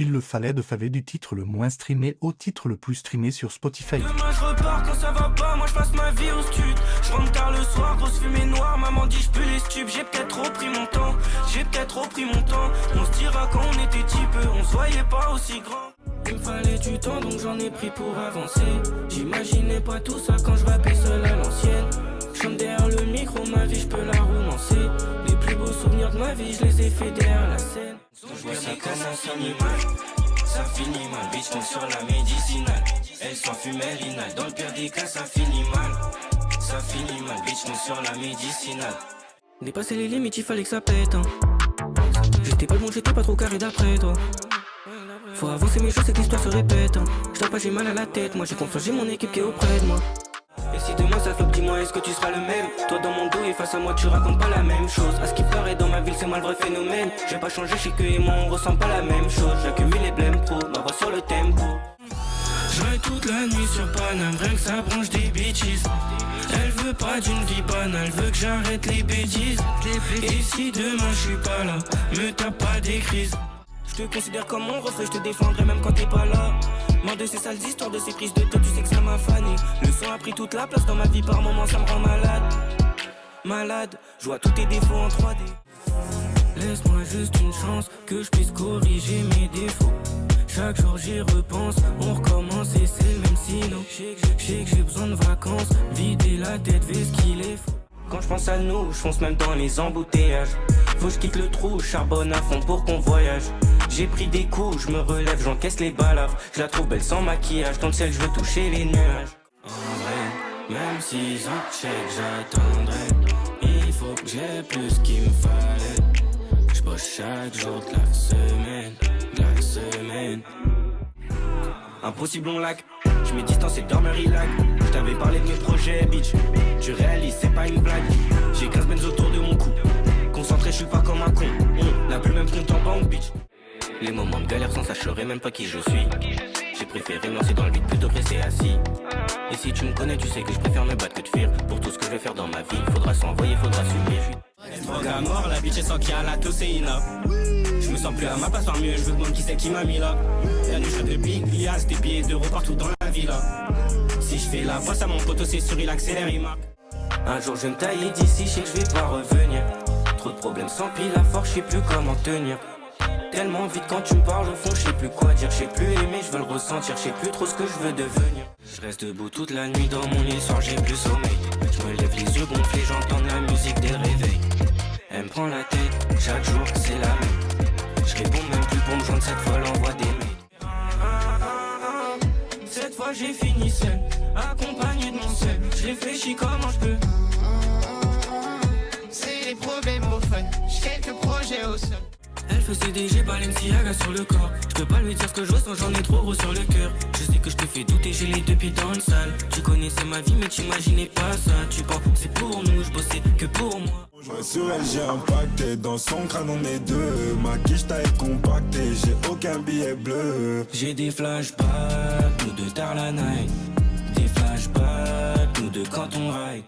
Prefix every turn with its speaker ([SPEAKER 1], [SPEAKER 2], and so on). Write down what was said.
[SPEAKER 1] Il le fallait de faver du titre le moins streamé au titre le plus streamé sur Spotify.
[SPEAKER 2] Demain je repars quand ça va pas, moi je passe ma vie au stud. Je rentre tard le soir, grosse fumée noire, maman dit je pue les stupes. J'ai peut-être trop pris mon temps, On se dira quand on était petit peu, on se voyait pas aussi grand. Il me fallait du temps donc j'en ai pris pour avancer. J'imaginais pas tout ça quand je rappais seul à l'ancienne. J'chante derrière le micro, ma vie je peux la romancer. Les plus beaux souvenirs de ma vie je les ai fait derrière la scène. Je vois ça commence à mal. Ça finit mal, bitch tombe sur la médicinale. Elle s'en fume, elle inhale. Dans le pire des cas, ça finit mal. Ça finit mal, bitch tombe sur la médicinale. Dépasser les limites, il fallait que ça pète. Hein. J'étais pas bon, j'étais pas trop carré d'après toi. Faut avancer mes choses, c'est que l'histoire se répète. Hein. J't'en pas, j'ai mal à la tête. Moi j'ai confiance, j'ai mon équipe qui est auprès de moi. Et si demain ça flop, dis-moi est-ce que tu seras le même. Toi dans mon dos et face à moi tu racontes pas la même chose. À ce qui paraît dans ma ville c'est moi le vrai phénomène. J'ai pas changé, je sais que et moi on ressent pas la même chose. J'accumule les blèmes pro, ma voix sur le tempo. Je reste toute la nuit sur Paname, rien que ça branche des bitches. Elle veut pas d'une vie banale, elle veut que j'arrête les bêtises. Et si demain je suis pas là, me tape pas des crises. Je te considère comme mon refrain, je te défendrai même quand t'es pas là. Marre de ces sales histoires, de ces prises de tête, tu sais que ça m'a fané. Le son a pris toute la place dans ma vie, par moments ça me rend malade. Malade, je vois tous tes défauts en 3D. Laisse-moi juste une chance, que je puisse corriger mes défauts. Chaque jour j'y repense, on recommence et c'est le même sino. Je sais que j'ai besoin de vacances, vider la tête, fais ce qu'il est faux. Quand je pense à nous, je fonce même dans les embouteillages. Faut que je quitte le trou, je charbonne à fond pour qu'on voyage. J'ai pris des coups, je me relève, j'encaisse les balafres. Je la trouve belle sans maquillage, dans le ciel je veux toucher les nuages. En vrai, même 6 ans, je sais que j'attendrai. Il faut que j'ai plus qu'il me fallait. Je bosse chaque jour de la semaine, Impossible on lac, je mets distance et dormeur il lag. Je t'avais parlé de mes projets bitch, tu réalises c'est pas une blague. J'ai 15 benz autour de mon cou, concentré je suis pas comme un con. On n'a plus le même compte en banque bitch. Les moments de galère sans ça je saurais même pas qui je suis. J'ai préféré me lancer dans le vide plutôt que rester assis. Et si tu me connais tu sais que je préfère me battre que de fuir. Pour tout ce que je vais faire dans ma vie, faudra s'envoyer, faudra subir. Drogue à mort, la bitch elle sent qu'il y a la tocéina. Je me sens plus à ma place, par mieux, je veux demander qui c'est qui m'a mis là. La nuit je de big lias, des billets d'euros partout dans la villa. Si je fais la face à mon poteau c'est sûr il accélère, il marque. Un jour je vais me tailler d'ici, je sais que je vais pas revenir. Trop de problèmes sans pile à force, je sais plus comment tenir. Tellement vite quand tu me parles au fond, je sais plus quoi dire, je sais plus aimer, je veux le ressentir, je sais plus trop ce que je veux devenir. Je reste debout toute la nuit dans mon lit, soir j'ai plus sommeil. Je me lève les yeux gonflés, j'entends la musique dès le réveil. Elle me prend la tête, chaque jour c'est la même. Je réponds même plus pour me joindre, cette fois l'envoie des mails. Cette fois j'ai fini seul, accompagné de mon seul. Je réfléchis comment je peux.
[SPEAKER 3] C'est les problèmes au fun, j'ai quelques projets au sol.
[SPEAKER 2] Elle fait CDG, Balenciaga sur le corps. Je peux pas lui dire ce que je ressens, j'en ai trop gros sur le cœur. Je sais que je te fais douter, j'ai les deux pieds dans le sale. Tu connaissais ma vie mais t'imaginais pas ça. Tu penses c'est pour nous, je bossais que pour moi.
[SPEAKER 4] Sur elle j'ai impacté, dans son crâne on est deux. Ma quiche taille compactée, j'ai aucun billet bleu.
[SPEAKER 2] J'ai des flashbacks, nous deux tard la night. Des flashbacks, nous deux quand on ride.